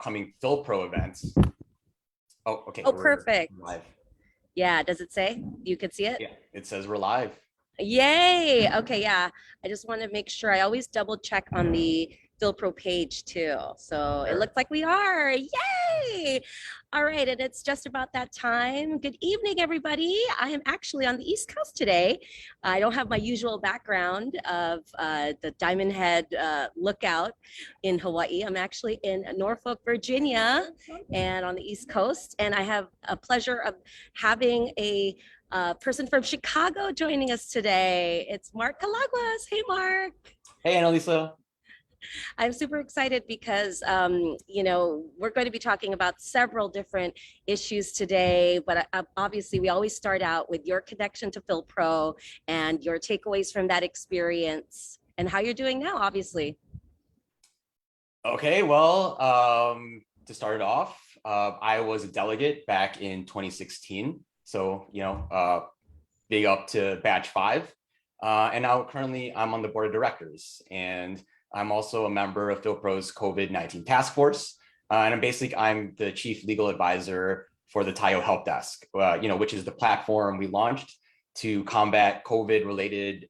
upcoming FYLPRO events. Oh, okay, Oh, we're perfect. live. Yeah, does it say? You could see it? Yeah, it says we're live. Yay. Okay, yeah. I just want to make sure. I always double check on the FilPro page too. So it Sure. looks like we are. Yay. All right, and it's just about that time. Good evening, everybody. I am actually on the East Coast today. I don't have my usual background of the Diamond Head lookout in Hawaii. I'm actually in Norfolk, Virginia, and on the East Coast. And I have a pleasure of having a person from Chicago joining us today. It's Mark Calaguas. Hey, Mark. Hey, Annalisa. I'm super excited because, we're going to be talking about several different issues today, but obviously we always start out with your connection to FilPro and your takeaways from that experience and how you're doing now, obviously. Okay, well, to start it off, I was a delegate back in 2016. So, big up to batch 5. And now currently I'm on the board of directors, and I'm also a member of FilPro's COVID-19 task force. And I'm the chief legal advisor for the TaiyoHelp desk, which is the platform we launched to combat COVID-related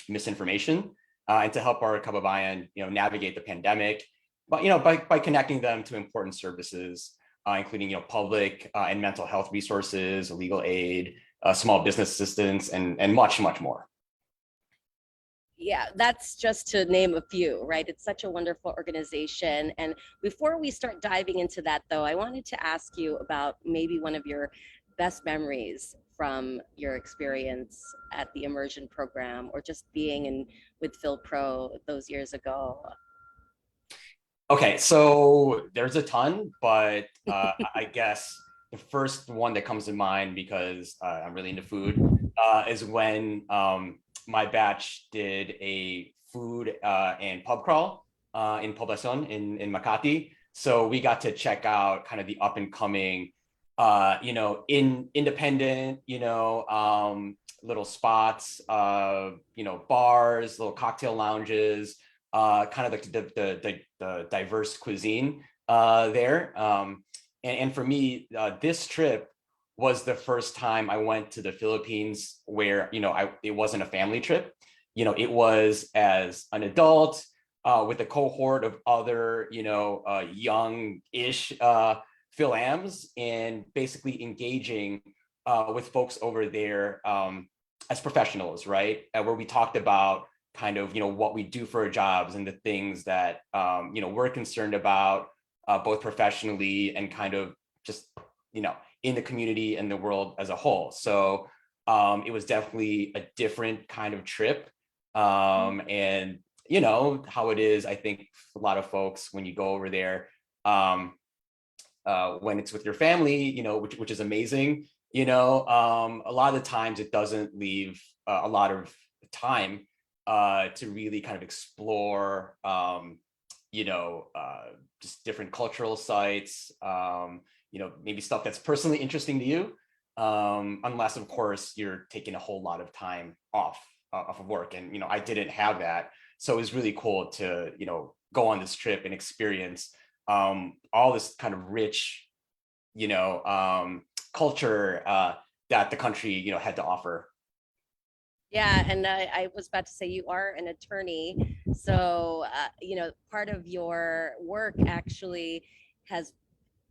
misinformation and to help our kababayan, navigate the pandemic. But by connecting them to important services, including public and mental health resources, legal aid, small business assistance, and much more. Yeah, that's just to name a few, right? It's such a wonderful organization. And before we start diving into that, though, I wanted to ask you about maybe one of your best memories from your experience at the immersion program or just being in with FilPro those years ago. Okay, so there's a ton, but I guess the first one that comes to mind, because I'm really into food, is when my batch did a food and pub crawl in Poblacion in Makati. So we got to check out kind of the up and coming, independent, little spots, bars, little cocktail lounges, kind of like the diverse cuisine there. And for me, this trip was the first time I went to the Philippines where, it wasn't a family trip. It was as an adult with a cohort of other, young-ish Philams, and basically engaging with folks over there as professionals, right? Where we talked about kind of, what we do for our jobs and the things that, we're concerned about, both professionally and kind of just, in the community and the world as a whole. So it was definitely a different kind of trip. And how it is, I think a lot of folks, when you go over there, when it's with your family, which is amazing, a lot of the times it doesn't leave a lot of time to really kind of explore, just different cultural sites, maybe stuff that's personally interesting to you, unless of course you're taking a whole lot of time off of work. And, I didn't have that. So it was really cool to, go on this trip and experience all this kind of rich, culture that the country, had to offer. Yeah, and I was about to say you are an attorney, so part of your work actually has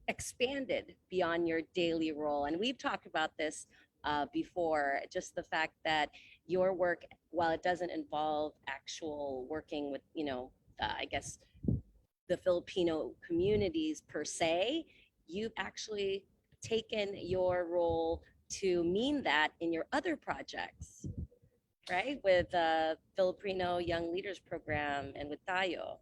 expanded beyond your daily role, and we've talked about this before. Just the fact that your work, while it doesn't involve actual working with, I guess the Filipino communities per se, you've actually taken your role to mean that in your other projects, right? With Filipino Young Leaders Program and with Tayo.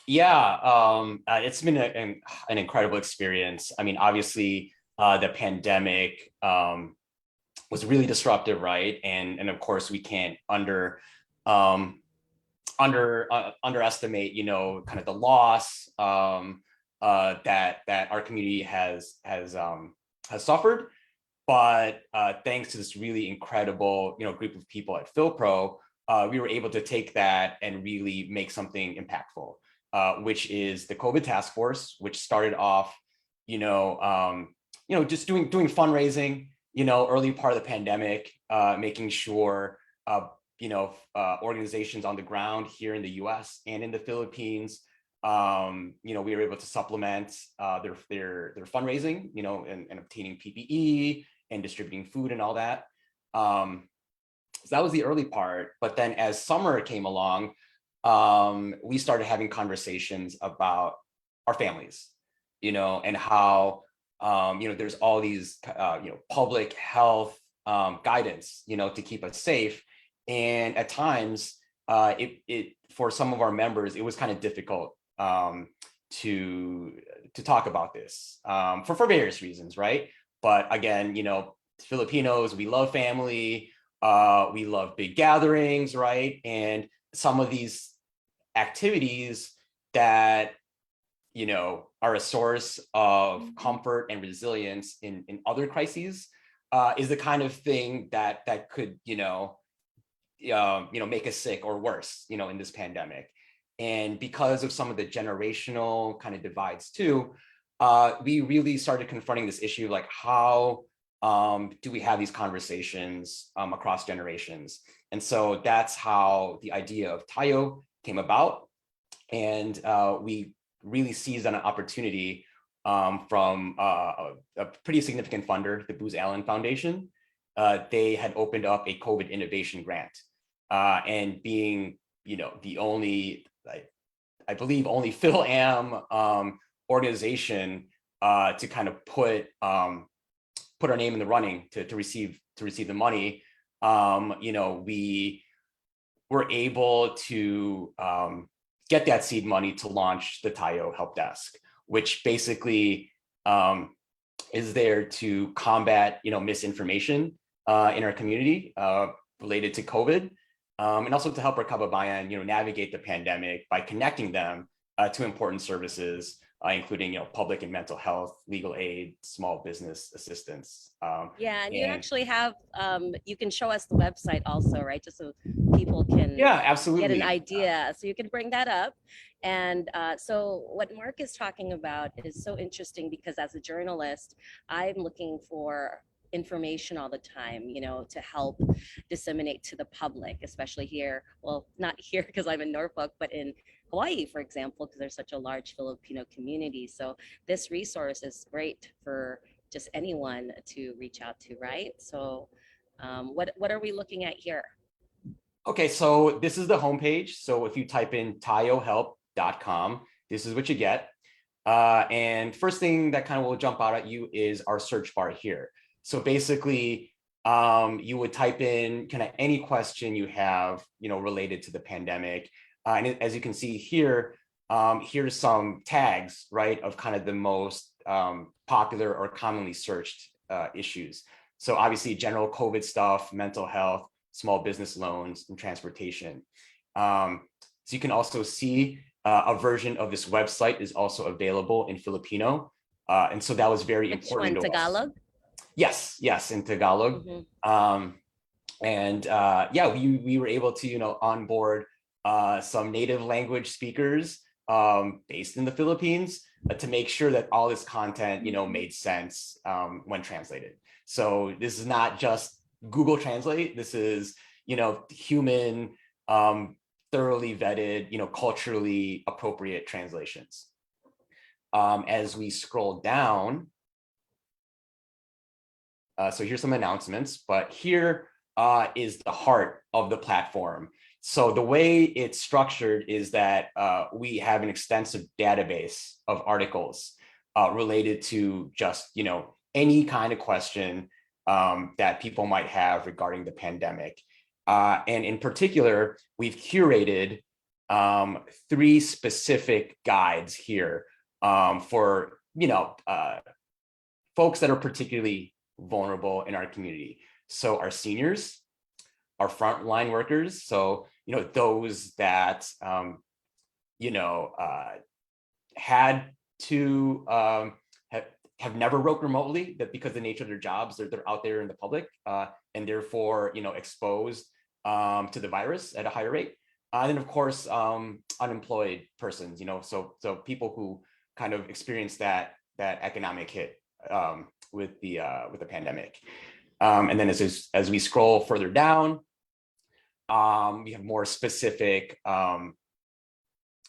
Yeah, it's been an incredible experience. I mean, obviously, the pandemic was really disruptive, right? And of course, we can't underestimate, kind of the loss that our community has suffered. But thanks to this really incredible, group of people at FilPro, we were able to take that and really make something impactful. which is the COVID task force, which started off, just doing fundraising, early part of the pandemic, making sure, organizations on the ground here in the US and in the Philippines, we were able to supplement their fundraising, and obtaining PPE and distributing food and all that. So that was the early part. But then as summer came along, we started having conversations about our families, and how, there's all these, public health guidance, to keep us safe. And at times, it for some of our members, it was kind of difficult to talk about this for various reasons, right? But again, Filipinos, we love family, we love big gatherings, right? And some of these activities that are a source of comfort and resilience in other crises is the kind of thing that could make us sick or worse in this pandemic. And because of some of the generational kind of divides too, we really started confronting this issue, like how do we have these conversations across generations? And so that's how the idea of Taiyo came about. And we really seized on an opportunity from a pretty significant funder, the Booz Allen Foundation. They had opened up a COVID innovation grant, and being the only, I believe only FYLAM organization to kind of put our name in the running to receive the money, we were able to get that seed money to launch the Taiyo Help Desk, which basically is there to combat misinformation in our community related to COVID, and also to help our kababayan navigate the pandemic by connecting them to important services, including public and mental health, legal aid, small business assistance. Yeah, and you actually have, you can show us the website also, right? Just so people can absolutely get an idea. So you can bring that up. And so what Mark is talking about is so interesting because as a journalist, I'm looking for information all the time, to help disseminate to the public, especially here. Well, not here because I'm in Norfolk, but in Hawaii, for example, because there's such a large Filipino community. So this resource is great for just anyone to reach out to, right? So what are we looking at here? Okay, so this is the homepage. So if you type in TaiyoHelp.com, this is what you get. And first thing that kind of will jump out at you is our search bar here. So basically, you would type in kind of any question you have, related to the pandemic. And as you can see here, here's some tags, right, of kind of the most popular or commonly searched issues. So obviously, general COVID stuff, mental health, small business loans, and transportation. So you can also see a version of this website is also available in Filipino. And so that was very important to Tagalog? us. Yes, in Tagalog. Mm-hmm. We were able to, onboard some native language speakers based in the Philippines to make sure that all this content, made sense when translated. So this is not just Google Translate. This is, human, thoroughly vetted, culturally appropriate translations. As we scroll down, so here's some announcements, but here is the heart of the platform. So the way it's structured is that we have an extensive database of articles related to just, any kind of question that people might have regarding the pandemic. And in particular, we've curated 3 specific guides here for, folks that are particularly vulnerable in our community. So our seniors, our frontline workers, so those that had to have never worked remotely, that because of the nature of their jobs, they're out there in the public and therefore exposed to the virus at a higher rate. then of course, unemployed persons, so people who kind of experience that economic hit with the pandemic. And then as we scroll further down, we have more specific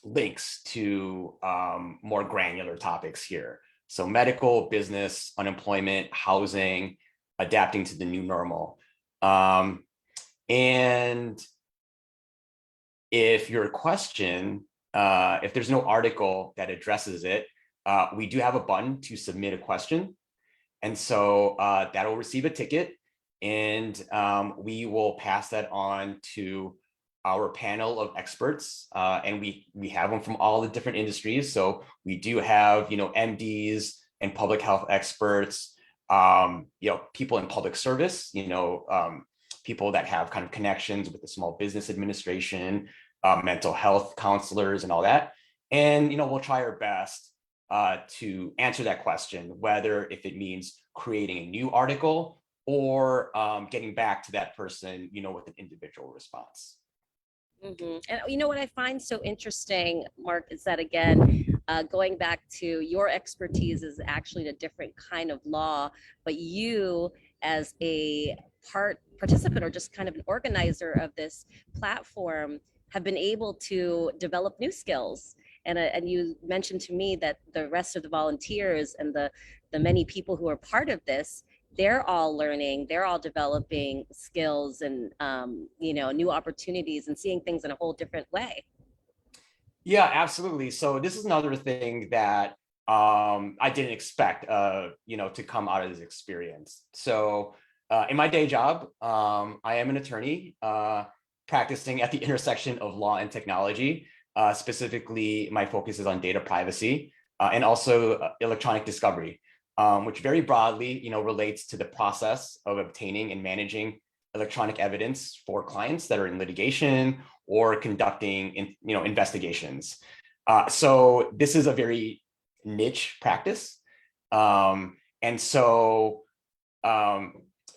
links to more granular topics here. So medical, business, unemployment, housing, adapting to the new normal. And if your question, if there's no article that addresses it, we do have a button to submit a question. And so that'll receive a ticket, and we will pass that on to our panel of experts. And we have them from all the different industries. So we do have, MDs and public health experts, people in public service, people that have kind of connections with the Small Business Administration, mental health counselors and all that. And, we'll try our best to answer that question, whether if it means creating a new article or getting back to that person, with an individual response. Mm-hmm. And what I find so interesting, Mark, is that again, going back to your expertise is actually a different kind of law, but you as a participant or just kind of an organizer of this platform have been able to develop new skills. And you mentioned to me that the rest of the volunteers and the many people who are part of this, they're all learning, they're all developing skills and new opportunities and seeing things in a whole different way. Yeah, absolutely. So this is another thing that I didn't expect, to come out of this experience. So in my day job, I am an attorney practicing at the intersection of law and technology. Specifically, my focus is on data privacy and also electronic discovery, which very broadly, relates to the process of obtaining and managing electronic evidence for clients that are in litigation or conducting, investigations. So this is a very niche practice, and so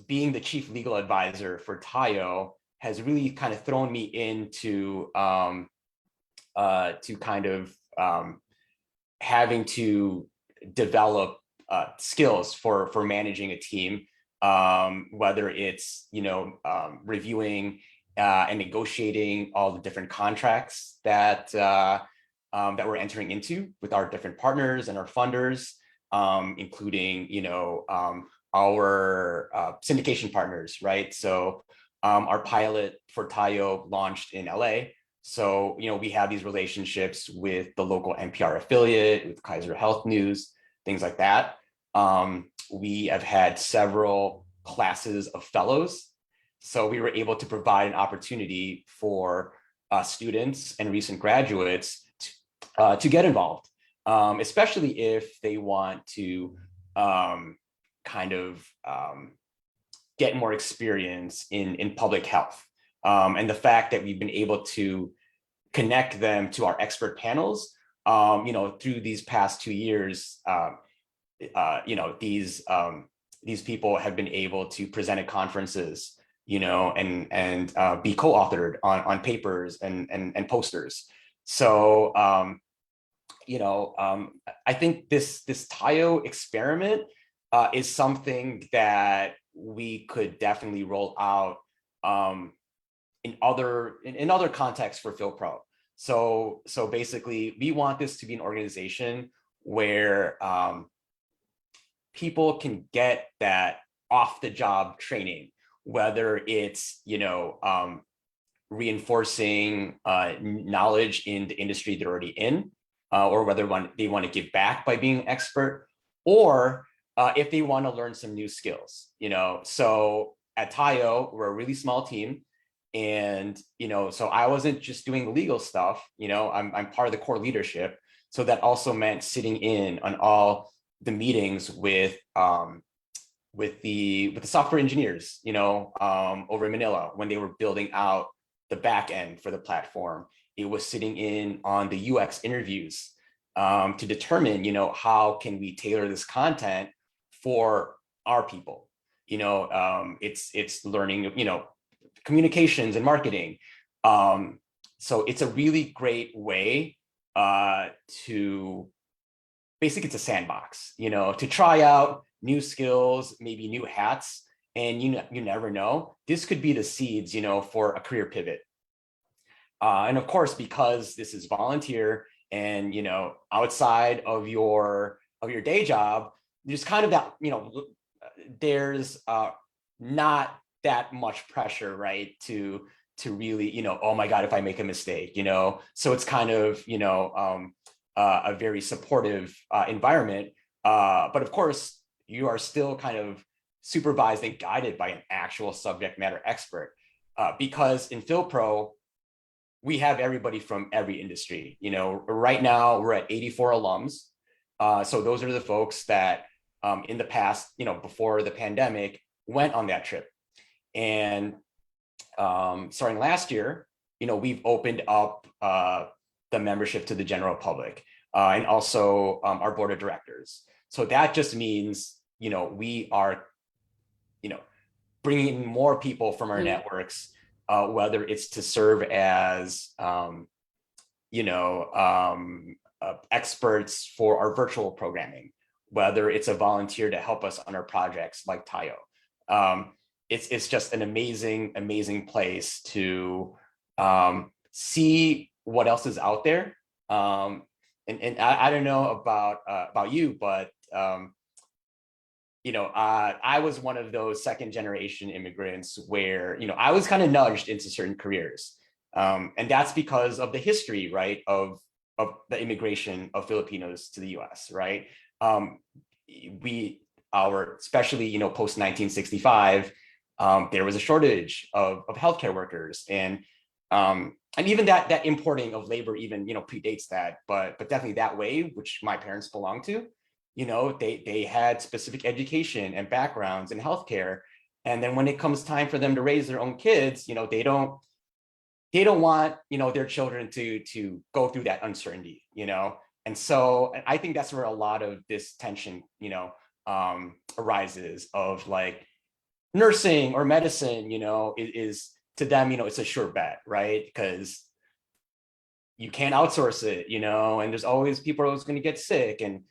being the chief legal advisor for Taiyo has really kind of thrown me into to kind of having to develop skills for managing a team, whether it's reviewing and negotiating all the different contracts that we're entering into with our different partners and our funders, including our syndication partners, right? So our pilot for Taiyo launched in LA. So, we have these relationships with the local NPR affiliate, with Kaiser Health News, things like that. We have had several classes of fellows. So we were able to provide an opportunity for students and recent graduates to get involved, especially if they want to get more experience in public health. And the fact that we've been able to connect them to our expert panels, through these past 2 years, these people have been able to present at conferences, and be co-authored on papers and posters. So, I think this Taiyo experiment is something that we could definitely roll out in other contexts for FYLPRO. So basically, we want this to be an organization where people can get that off-the-job training, whether it's reinforcing knowledge in the industry they're already in, or whether they want to give back by being an expert, or if they want to learn some new skills. So at Taiyo, we're a really small team. And, so I wasn't just doing the legal stuff, I'm part of the core leadership. So that also meant sitting in on all the meetings with the software engineers, over in Manila when they were building out the back end for the platform. It was sitting in on the UX interviews to determine, how can we tailor this content for our people. It's learning, communications and marketing, So it's a really great way to basically, it's a sandbox, to try out new skills, maybe new hats, and you never know. This could be the seeds, for a career pivot. And of course, because this is volunteer and outside of your day job, there's kind of that, there's not that much pressure, right, to really, oh my God, if I make a mistake, so it's kind of, a very supportive environment. But of course, you are still kind of supervised and guided by an actual subject matter expert. Because in FYLPRO, we have everybody from every industry. Right now we're at 84 alums. So those are the folks that in the past, before the pandemic, went on that trip. And starting last year, we've opened up the membership to the general public and also our board of directors. So that just means, we are, bringing in more people from our networks, whether it's to serve as, experts for our virtual programming, whether it's a volunteer to help us on our projects like Taiyo. It's just an amazing place to see what else is out there. And I don't know about you, but I was one of those second generation immigrants where, I was kind of nudged into certain careers. And that's because of the history, right, of the immigration of Filipinos to the US, right? Especially, post 1965, there was a shortage of healthcare workers, and even that importing of labor even, predates that, but definitely that way, which my parents belonged to, they had specific education and backgrounds in healthcare. And then when it comes time for them to raise their own kids, they don't want, their children to go through that uncertainty, And so I think that's where a lot of this tension, arises, of like nursing or medicine, is to them, it's a sure bet, right? Because you can't outsource it, and there's always people always going to get sick. And,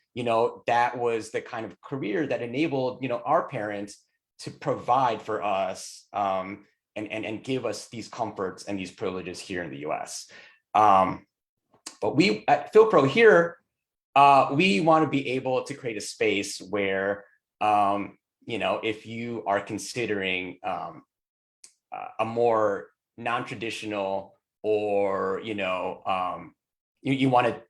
that was the kind of career that enabled, our parents to provide for us, and give us these comforts and these privileges here in the US. But we at FYLPRO here, we want to be able to create a space where, if you are considering a more non-traditional, or, you want to,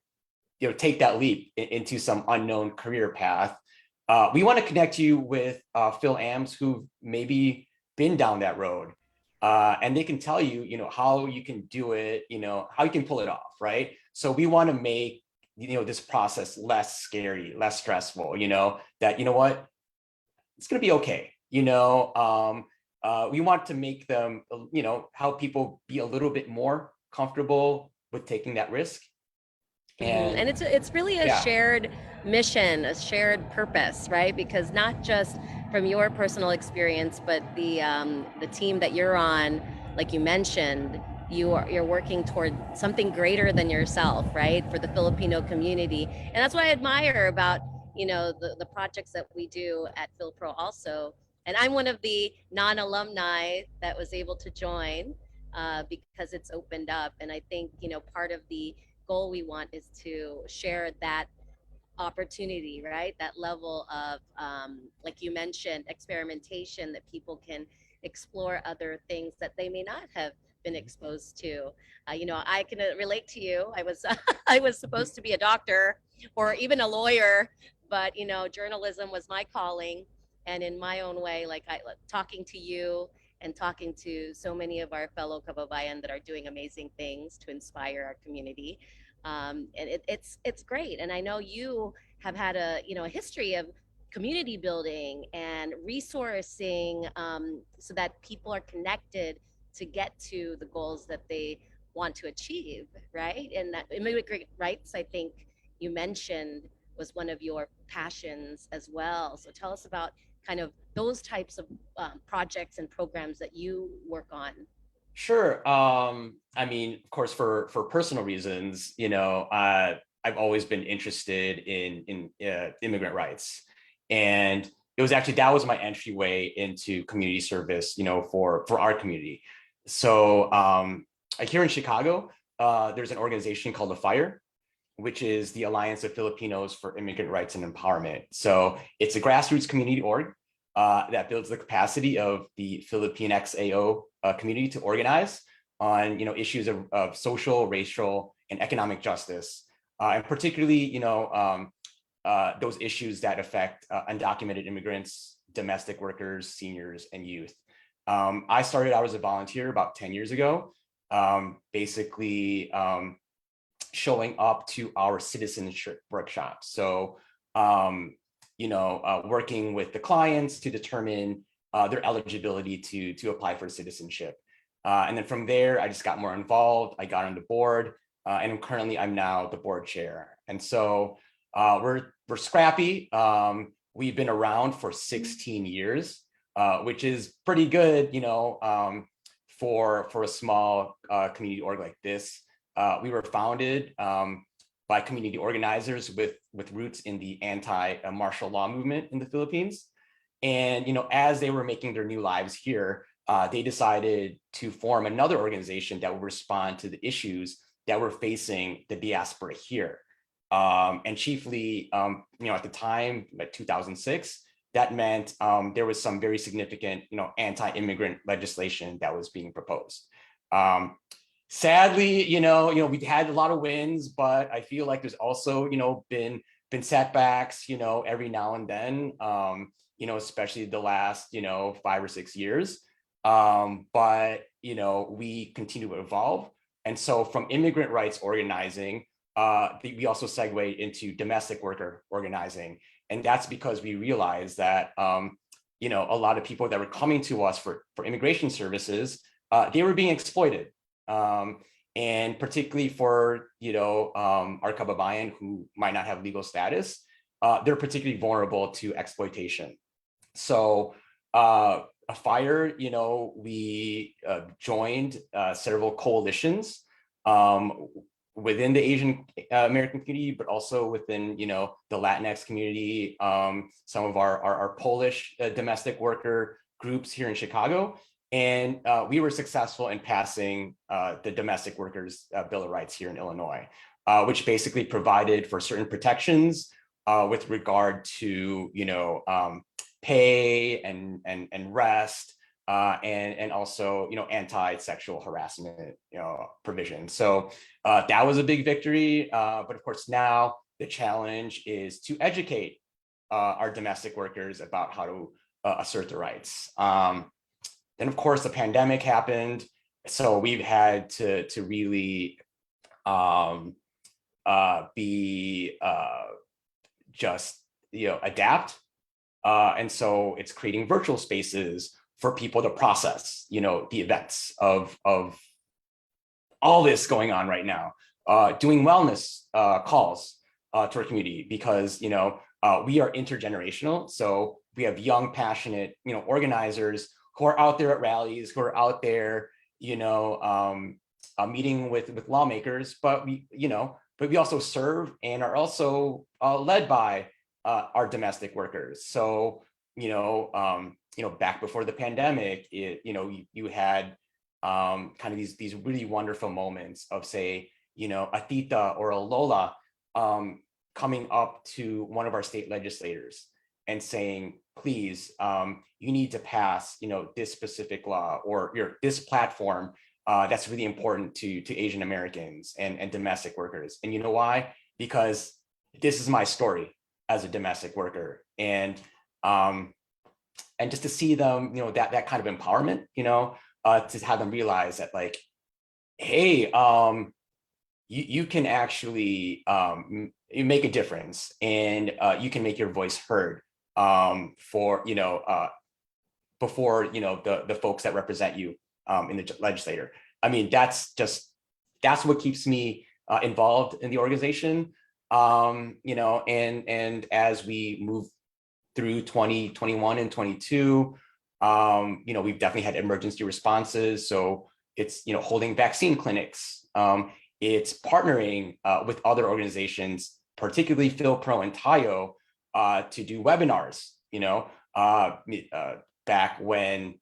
take that leap into some unknown career path, we want to connect you with FYLAMs who've maybe been down that road. And they can tell you, how you can do it, how you can pull it off, right? So we want to make, this process less scary, less stressful, that, what, it's going to be okay. We want to make them, help people be a little bit more comfortable with taking that risk. And it's really a shared mission, a shared purpose, right? Because not just from your personal experience, but the team that you're on, like you mentioned, you're working toward something greater than yourself, right? For the Filipino community, and that's what I admire about the projects that we do at FYLPRO also. And I'm one of the non-alumni that was able to join because it's opened up, and I think part of the goal we want is to share that opportunity, right? That level of, like you mentioned, experimentation, that people can explore other things that they may not have been exposed to. I can relate to you. I was I was supposed to be a doctor or even a lawyer, but journalism was my calling. And in my own way, like talking to you and talking to so many of our fellow kababayan that are doing amazing things to inspire our community. And it's great. And I know you have had a history of community building and resourcing, so that people are connected to get to the goals that they want to achieve, right? And that immigrant rights, I think you mentioned, was one of your passions as well. So tell us about kind of those types of projects and programs that you work on. Sure. I mean, of course, for personal reasons, I've always been interested in immigrant rights, and it was actually that was my entryway into community service, for our community. So, like here in Chicago, there's an organization called the FIRE, which is the Alliance of Filipinos for Immigrant Rights and Empowerment. So it's a grassroots community org that builds the capacity of the Philippine XAO community to organize on issues of social, racial, and economic justice, and particularly those issues that affect undocumented immigrants, domestic workers, seniors, and youth. I started out as a volunteer about 10 years ago, basically showing up to our citizenship workshops. So, working with the clients to determine their eligibility to apply for citizenship. And then from there, I just got more involved. I got on the board, and I'm now the board chair. And so we're scrappy. We've been around for 16 years, which is pretty good, for a small community org like this. We were founded by community organizers with roots in the anti-martial law movement in the Philippines. And as they were making their new lives here, they decided to form another organization that would respond to the issues that were facing the diaspora here. And chiefly, at the time, like 2006, that meant there was some very significant, anti-immigrant legislation that was being proposed. Sadly, we had a lot of wins, but I feel like there's also, been setbacks, every now and then, especially the last, 5 or 6 years. But, we continue to evolve. And so from immigrant rights organizing, we also segued into domestic worker organizing. And that's because we realized that, a lot of people that were coming to us for immigration services, they were being exploited. And particularly for, our kababayan who might not have legal status, they're particularly vulnerable to exploitation. So a FIRE, we joined several coalitions within the Asian American community, but also within, the Latinx community, some of our Polish domestic worker groups here in Chicago. And we were successful in passing the Domestic Workers Bill of Rights here in Illinois, which basically provided for certain protections with regard to, pay and rest, and also, anti-sexual harassment, provision. So that was a big victory. But of course, now the challenge is to educate our domestic workers about how to assert their rights. Then, of course, the pandemic happened. So we've had to really adapt. And so it's creating virtual spaces for people to process, the events of all this going on right now, doing wellness calls to our community because, we are intergenerational. So we have young, passionate, organizers who are out there at rallies, who are out there, meeting with lawmakers, but we also serve and are also led by our domestic workers. So, back before the pandemic, you had kind of these really wonderful moments of, say, a tita or a lola coming up to one of our state legislators and saying, please, you need to pass, this specific law or this platform that's really important to Asian Americans and domestic workers. And you know why? Because this is my story as a domestic worker. And just to see them, that kind of empowerment, to have them realize that, like, hey, you can actually you make a difference, and you can make your voice heard for before the folks that represent you in the legislature. I mean, that's what keeps me involved in the organization. And as we move through 2021 and 22, we've definitely had emergency responses. So it's, holding vaccine clinics. It's partnering with other organizations, particularly FYLPRO and Taiyo, to do webinars, back when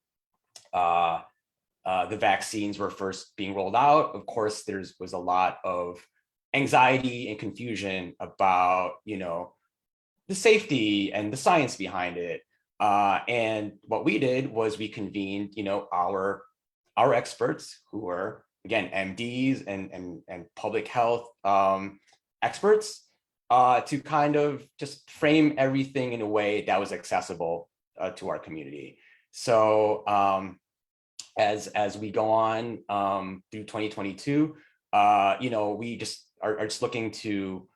the vaccines were first being rolled out. Of course, was a lot of anxiety and confusion about, the safety and the science behind it. And what we did was we convened, our experts who were, again, MDs and public health experts, to kind of just frame everything in a way that was accessible to our community. So as we go on through 2022, we just are just looking to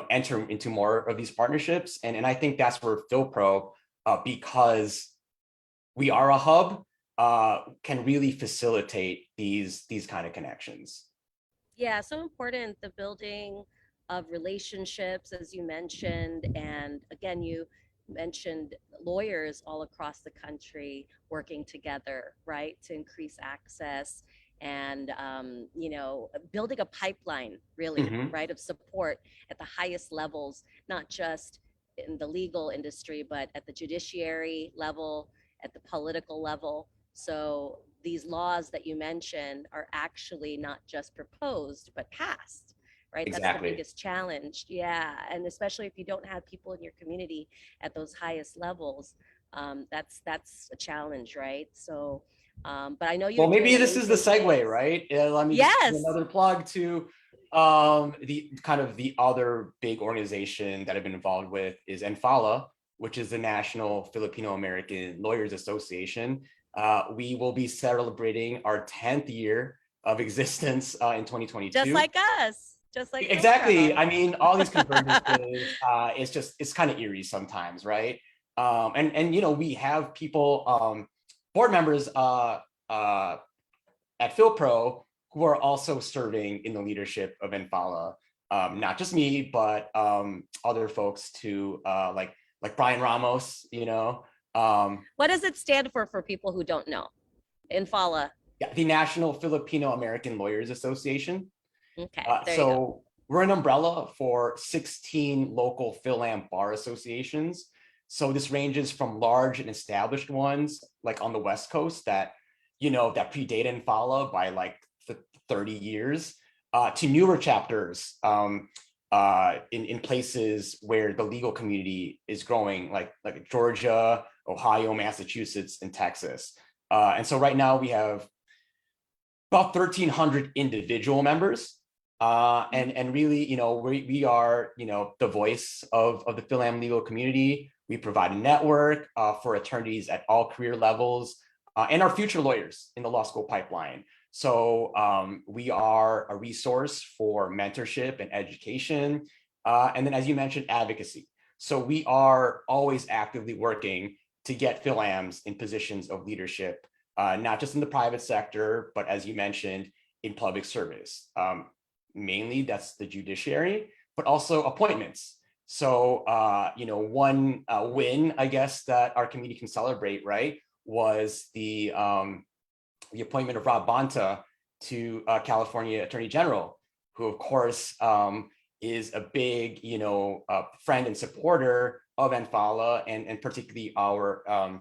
enter into more of these partnerships, and I think that's where FYLPRO, because we are a hub, can really facilitate these kind of connections. Yeah, so important, the building of relationships, as you mentioned. And again, you mentioned lawyers all across the country working together, right, to increase access and, building a pipeline, really, right, of support at the highest levels, not just in the legal industry, but at the judiciary level, at the political level. So these laws that you mentioned are actually not just proposed, but passed, right? Exactly. That's the biggest challenge. Yeah. And especially if you don't have people in your community at those highest levels, that's a challenge, right? So, but I know you're. Well, maybe this is the segue, right? Let me just do another plug to the other big organization that I've been involved with is FYLPRO, which is the National Filipino American Lawyers Association. We will be celebrating our 10th year of existence in 2022. Just like us. Just like exactly. I mean, all these convergences, it's kind of eerie sometimes, right? And we have people, board members at FYLPRO who are also serving in the leadership of FYLPRO. Not just me, but other folks too, like Brian Ramos, what does it stand for people who don't know? FYLPRO. Yeah, the National Filipino American Lawyers Association. Okay. So we're an umbrella for 16 local PhilAm bar associations. So this ranges from large and established ones, like on the West Coast that predate FYLPRO by like 30 years, to newer chapters in places where the legal community is growing, like Georgia, Ohio, Massachusetts, and Texas. And so right now we have about 1,300 individual members. And really, we are, the voice of the PhilAm legal community. We provide a network for attorneys at all career levels and our future lawyers in the law school pipeline. So we are a resource for mentorship and education. And then, as you mentioned, advocacy. So we are always actively working to get PhilAms in positions of leadership, not just in the private sector, but as you mentioned, in public service. Mainly that's the judiciary, but also appointments. So, one win, I guess, that our community can celebrate, right, was the appointment of Rob Bonta to California Attorney General, who, of course, is a big, friend and supporter of FYLPRO and particularly our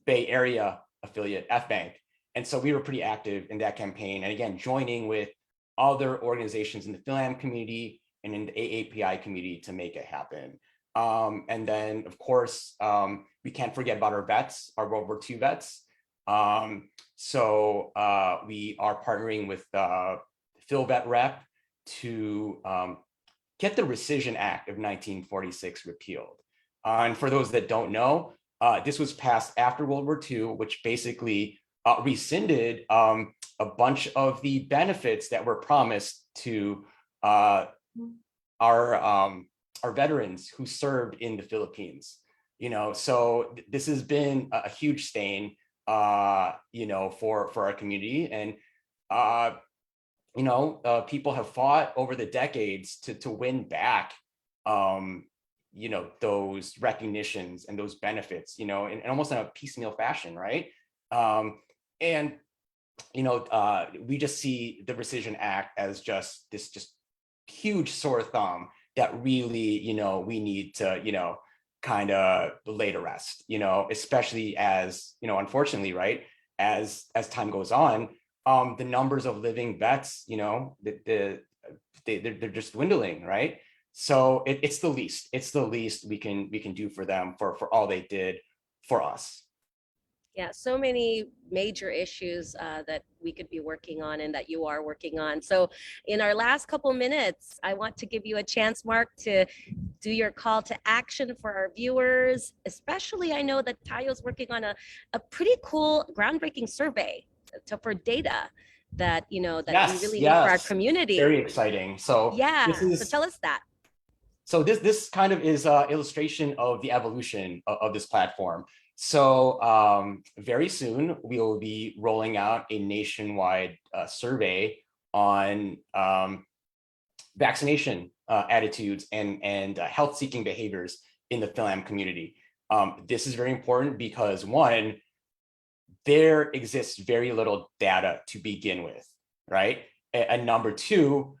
Bay Area affiliate, FBank. And so we were pretty active in that campaign. And again, joining with other organizations in the PhilAm community and in the AAPI community to make it happen. And then, of course, we can't forget about our vets, our World War II vets. So we are partnering with PhilVet Rep to get the Rescission Act of 1946 repealed. And for those that don't know, this was passed after World War II, which basically rescinded a bunch of the benefits that were promised to our veterans who served in the Philippines. So this has been a huge stain, for our community, and people have fought over the decades to win back, those recognitions and those benefits, in almost in a piecemeal fashion, right? And, we just see the Rescission Act as just this just huge sore thumb that really, we need to, kind of lay to rest, especially as, unfortunately, right, as time goes on, the numbers of living vets, they're just dwindling, right? So it's the least we can do for them for all they did for us. Yeah, so many major issues that we could be working on and that you are working on. So in our last couple minutes, I want to give you a chance, Mark, to do your call to action for our viewers. Especially, I know that Tayo's working on a pretty cool, groundbreaking survey for data that, that we Yes, really need for our yes, community. very exciting. So this Yeah, so is tell us that. so this kind of is an illustration of the evolution of this platform. So very soon we will be rolling out a nationwide survey on vaccination attitudes and health-seeking behaviors in the Philam community. This is very important because, one, there exists very little data to begin with, right? And number two,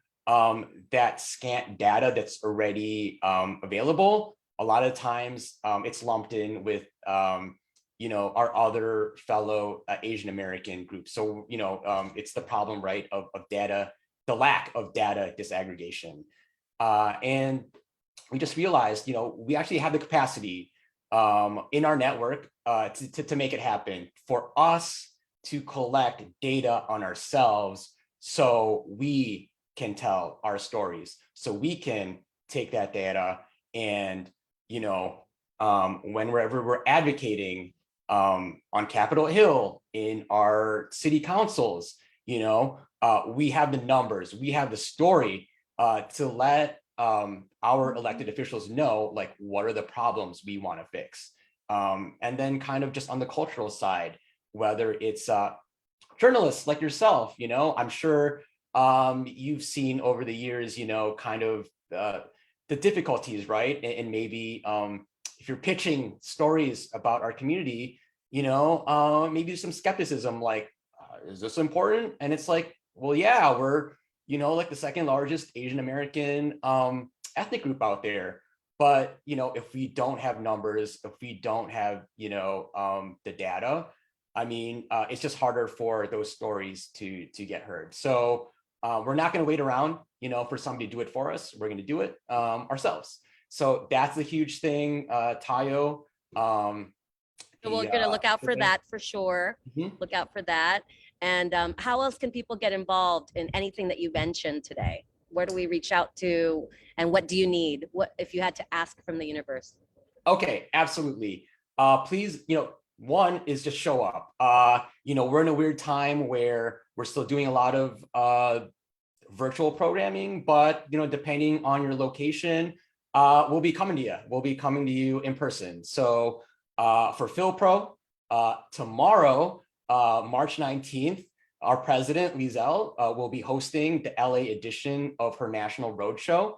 that scant data that's already available, a lot of times it's lumped in with our other fellow Asian American groups. So it's the problem, right, of data, the lack of data disaggregation. And we just realized, we actually have the capacity in our network to make it happen, for us to collect data on ourselves so we can tell our stories, so we can take that data and, whenever we're advocating on Capitol Hill, in our city councils, we have the numbers, we have the story to let our elected officials know, like, what are the problems we want to fix. And then kind of just on the cultural side, whether it's journalists like yourself, I'm sure you've seen over the years, kind of the difficulties, right? And maybe if you're pitching stories about our community, maybe there's some skepticism, like, is this important? And it's like, well, yeah, we're, like the second largest Asian American ethnic group out there. But, if we don't have numbers, if we don't have, the data, I mean, it's just harder for those stories to get heard. So we're not going to wait around, for somebody to do it for us. We're going to do it ourselves. So that's the huge thing, Tayo. So we're going to look out for that for sure. Mm-hmm. Look out for that. And how else can people get involved in anything that you mentioned today? Where do we reach out to, and what do you need? What if you had to ask from the universe? Okay, absolutely. Please, one is just show up. We're in a weird time where we're still doing a lot of virtual programming, but depending on your location, we'll be coming to you. We'll be coming to you in person. So for FYLPRO, tomorrow, March 19th, our president, Lizelle, will be hosting the LA edition of her national roadshow.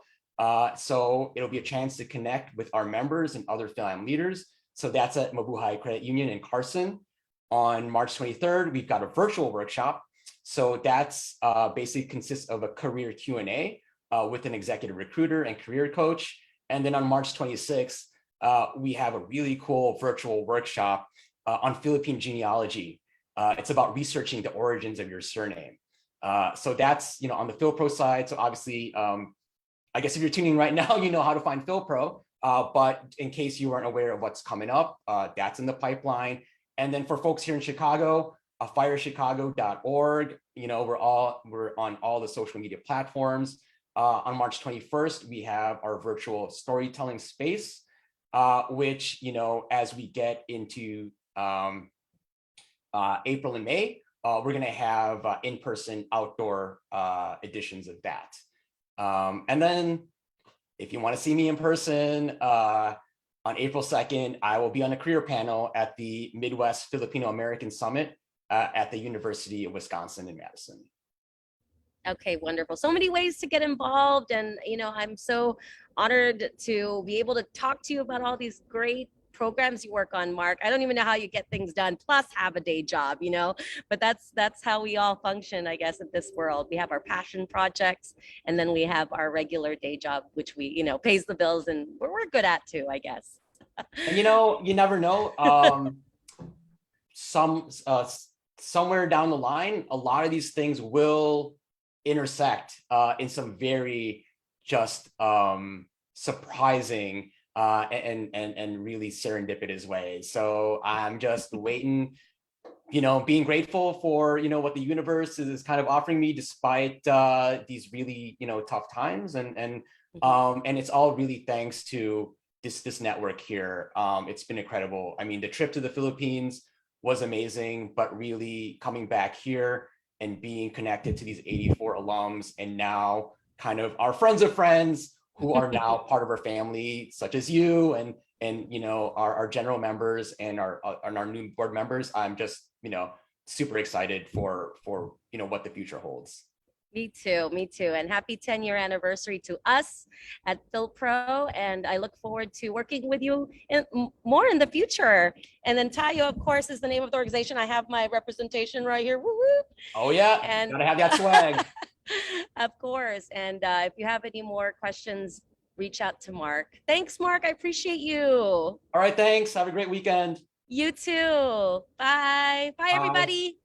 So it'll be a chance to connect with our members and other Philam leaders. So that's at Mabuhay Credit Union in Carson. On March 23rd, we've got a virtual workshop. So that's basically consists of a career Q&A with an executive recruiter and career coach. And then on March 26th, we have a really cool virtual workshop on Philippine genealogy. It's about researching the origins of your surname. So that's, on the FYLPRO side. So obviously, I guess if you're tuning right now, you know how to find FYLPRO. But in case you weren't aware of what's coming up, that's in the pipeline. And then for folks here in Chicago, firechicago.org. We're on all the social media platforms. On March 21st, we have our virtual storytelling space, which, as we get into April and May, we're going to have in-person outdoor editions of that. And then if you want to see me in person, on April 2nd, I will be on a career panel at the Midwest Filipino American Summit at the University of Wisconsin in Madison. Okay, wonderful. So many ways to get involved. And, I'm so honored to be able to talk to you about all these great programs you work on, Mark. I don't even know how you get things done, plus have a day job, but that's how we all function, I guess, in this world. We have our passion projects, and then we have our regular day job, which we, pays the bills, and we're good at too, I guess. And you never know. Somewhere down the line, a lot of these things will intersect in some very just surprising and really serendipitous ways. So I'm just waiting, being grateful for what the universe is kind of offering me despite these really tough times, and it's all really thanks to this network here. It's been incredible. I mean, the trip to the Philippines was amazing, but really coming back here and being connected to these 84 alums, and now kind of our friends of friends who are now part of our family, such as you and our general members and our new board members. I'm just super excited for what the future holds. Me too. And happy 10-year anniversary to us at FYLPRO. And I look forward to working with you more in the future. And then Taiyo, of course, is the name of the organization. I have my representation right here. Woo-woo. Oh yeah, and gotta have that swag. Of course. And if you have any more questions, reach out to Mark. Thanks, Mark. I appreciate you. All right, thanks. Have a great weekend. You too. Bye. Bye, everybody.